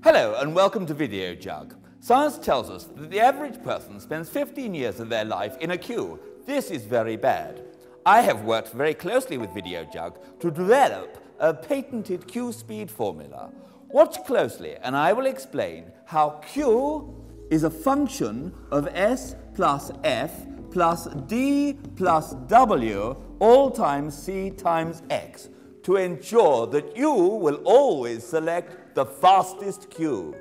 Hello and welcome to Videojug. Science tells us that the average person spends 15 years of their life in a queue. This is very bad. I have worked very closely with Videojug to develop a patented queue speed formula. Watch closely and I will explain how Q is a function of S plus F plus D plus W all times C times X to ensure that you will always select the fastest queue.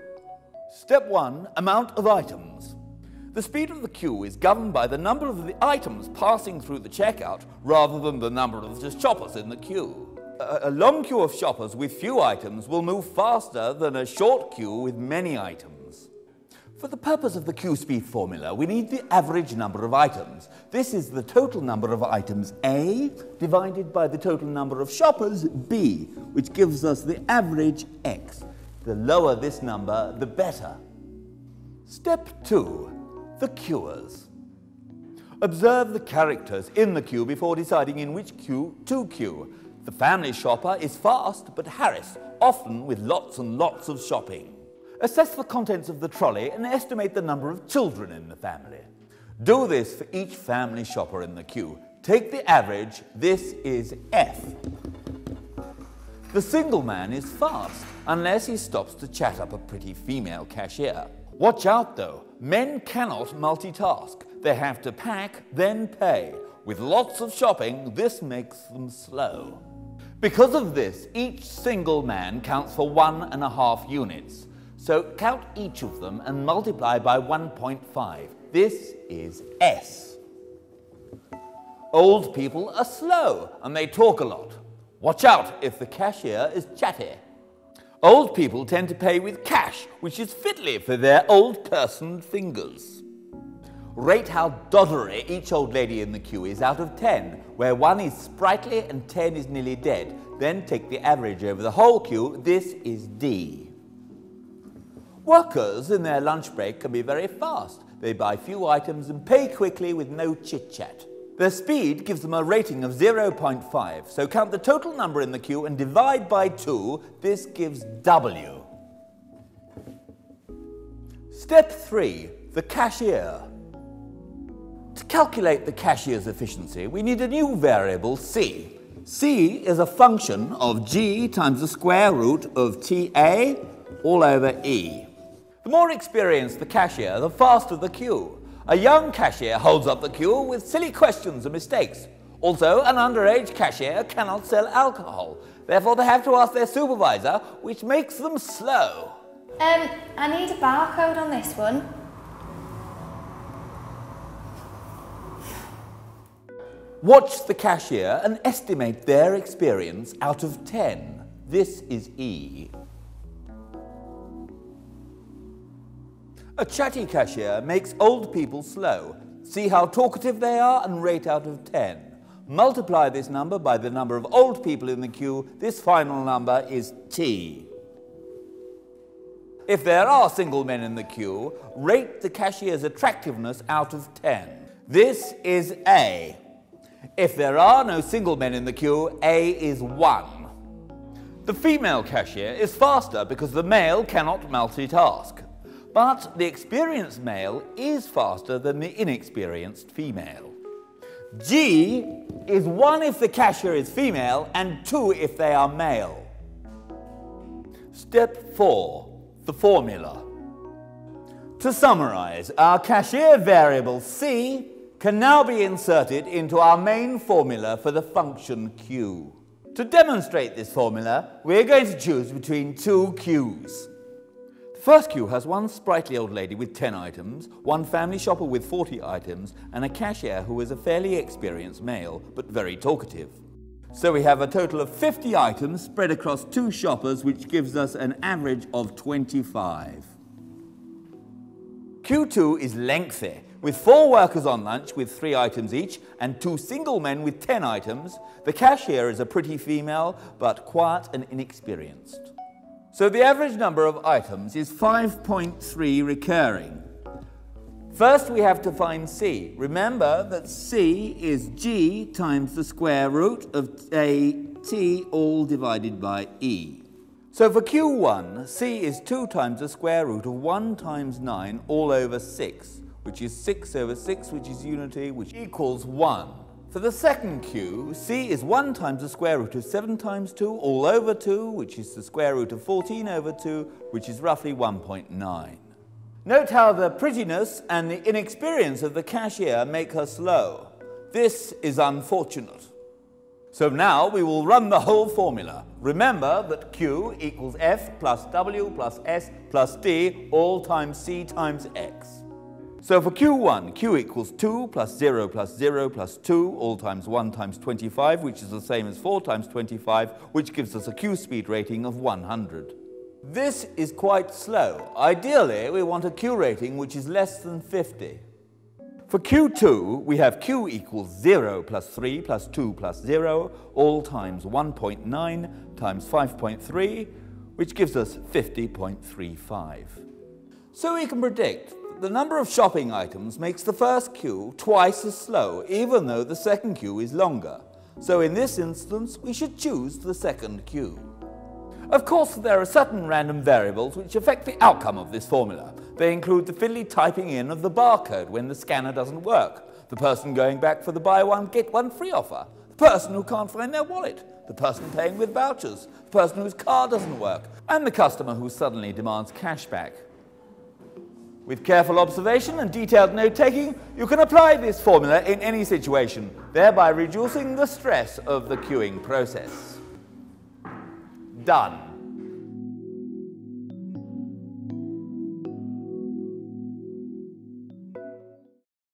Step 1. Amount of items. The speed of the queue is governed by the number of the items passing through the checkout rather than the number of the shoppers in the queue. A long queue of shoppers with few items will move faster than a short queue with many items. For the purpose of the queue speed formula, we need the average number of items. This is the total number of items A divided by the total number of shoppers B, which gives us the average X. The lower this number, the better. Step 2. The queuers. Observe the characters in the queue before deciding in which queue to queue. The family shopper is fast but harassed, often with lots and lots of shopping. Assess the contents of the trolley and estimate the number of children in the family. Do this for each family shopper in the queue. Take the average, this is F. The single man is fast, unless he stops to chat up a pretty female cashier. Watch out though, men cannot multitask. They have to pack, then pay. With lots of shopping, this makes them slow. Because of this, each single man counts for 1.5 units. So count each of them and multiply by 1.5. This is S. Old people are slow and they talk a lot. Watch out if the cashier is chatty. Old people tend to pay with cash, which is fiddly for their old person fingers. Rate how doddery each old lady in the queue is out of 10, where 1 is sprightly and 10 is nearly dead. Then take the average over the whole queue. This is D. Workers in their lunch break can be very fast. They buy few items and pay quickly with no chit-chat. Their speed gives them a rating of 0.5, so count the total number in the queue and divide by 2. This gives W. Step 3. The cashier. To calculate the cashier's efficiency, we need a new variable C. C is a function of G times the square root of TA all over E. The more experienced the cashier, the faster the queue. A young cashier holds up the queue with silly questions and mistakes. Also, an underage cashier cannot sell alcohol. Therefore, they have to ask their supervisor, which makes them slow. I need a barcode on this one. Watch the cashier and estimate their experience out of 10. This is E. A chatty cashier makes old people slow. See how talkative they are and rate out of 10. Multiply this number by the number of old people in the queue. This final number is T. If there are single men in the queue, rate the cashier's attractiveness out of 10. This is A. If there are no single men in the queue, A is 1. The female cashier is faster because the male cannot multitask. But the experienced male is faster than the inexperienced female. G is 1 if the cashier is female and 2 if they are male. Step 4. The formula. To summarize, our cashier variable C can now be inserted into our main formula for the function Q. To demonstrate this formula, we're going to choose between 2 queues. The first queue has 1 sprightly old lady with 10 items, 1 family shopper with 40 items, and a cashier who is a fairly experienced male, but very talkative. So we have a total of 50 items spread across 2 shoppers, which gives us an average of 25. Q2 is lengthy, with 4 workers on lunch with 3 items each, and 2 single men with 10 items. The cashier is a pretty female, but quiet and inexperienced. So the average number of items is 5.3 recurring. First we have to find C. Remember that C is G times the square root of A T all divided by E. So for Q1, C is 2 times the square root of 1 times 9 all over 6, which is 6 over 6, which is unity, which equals 1. For the second Q, C is 1 times the square root of 7 times 2 all over 2, which is the square root of 14 over 2, which is roughly 1.9. Note how the prettiness and the inexperience of the cashier make her slow. This is unfortunate. So now we will run the whole formula. Remember that Q equals F plus W plus S plus D all times C times X. So for Q1, Q equals 2 plus 0 plus 0 plus 2 all times 1 times 25, which is the same as 4 times 25, which gives us a Q speed rating of 100. This is quite slow. Ideally, we want a Q rating which is less than 50. For Q2, we have Q equals 0 plus 3 plus 2 plus 0, all times 1.9 times 5.3, which gives us 50.35. So we can predict that the number of shopping items makes the first Q twice as slow, even though the second Q is longer. So in this instance, we should choose the second Q. Of course, there are certain random variables which affect the outcome of this formula. They include the fiddly typing in of the barcode when the scanner doesn't work, the person going back for the buy one, get one free offer, the person who can't find their wallet, the person paying with vouchers, the person whose car doesn't work, and the customer who suddenly demands cash back. With careful observation and detailed note-taking, you can apply this formula in any situation, thereby reducing the stress of the queuing process. Done.